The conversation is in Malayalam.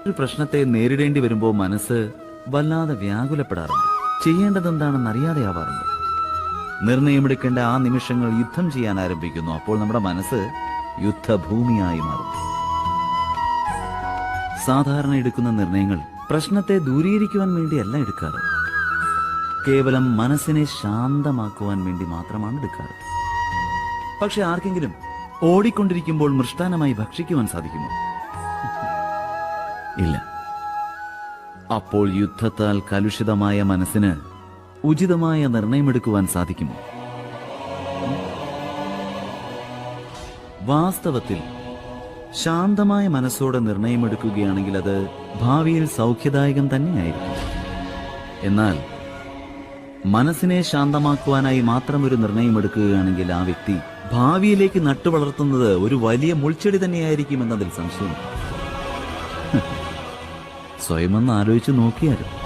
ഒരു പ്രശ്നത്തെ നേരിടേണ്ടി വരുമ്പോൾ മനസ്സ് വല്ലാതെ വ്യാകുലപ്പെടാറുണ്ട്. ചെയ്യേണ്ടതെന്താണെന്ന് അറിയാതെയാവാറുണ്ട്. നിർണയമെടുക്കേണ്ട ആ നിമിഷങ്ങൾ യുദ്ധം ചെയ്യാൻ ആരംഭിക്കുന്നു. അപ്പോൾ നമ്മുടെ മനസ്സ് യുദ്ധഭൂമിയായി മാറും. സാധാരണ എടുക്കുന്ന നിർണയങ്ങൾ പ്രശ്നത്തെ ദൂരീകരിക്കുവാൻ വേണ്ടിയല്ല എടുക്കാറ്. കേവലം മനസ്സിനെ ശാന്തമാക്കുവാൻ വേണ്ടി മാത്രമാണ് എടുക്കാറ്. പക്ഷെ ആർക്കെങ്കിലും ഓടിക്കൊണ്ടിരിക്കുമ്പോൾ മൃഷ്ടാനമായി ഭക്ഷിക്കുവാൻ സാധിക്കുമോ? ഇല്ല. അപ്പോൾ യുദ്ധത്താൽ കലുഷിതമായ മനസ്സിന് ഉചിതമായ നിർണയമെടുക്കുവാൻ സാധിക്കുമോ? വാസ്തവത്തിൽ ശാന്തമായ മനസ്സോടെ നിർണയമെടുക്കുകയാണെങ്കിൽ അത് ഭാവിയിൽ സൗഖ്യദായകം തന്നെയായിരിക്കും. എന്നാൽ മനസ്സിനെ ശാന്തമാക്കുവാനായി മാത്രം ഒരു നിർണയമെടുക്കുകയാണെങ്കിൽ ആ വ്യക്തി ഭാവിയിലേക്ക് നട്ടുവളർത്തുന്നത് ഒരു വലിയ മുൾച്ചെടി തന്നെയായിരിക്കും എന്നതിൽ സംശയം. സ്വയമൊന്ന് ആലോചിച്ച് നോക്കിയാലും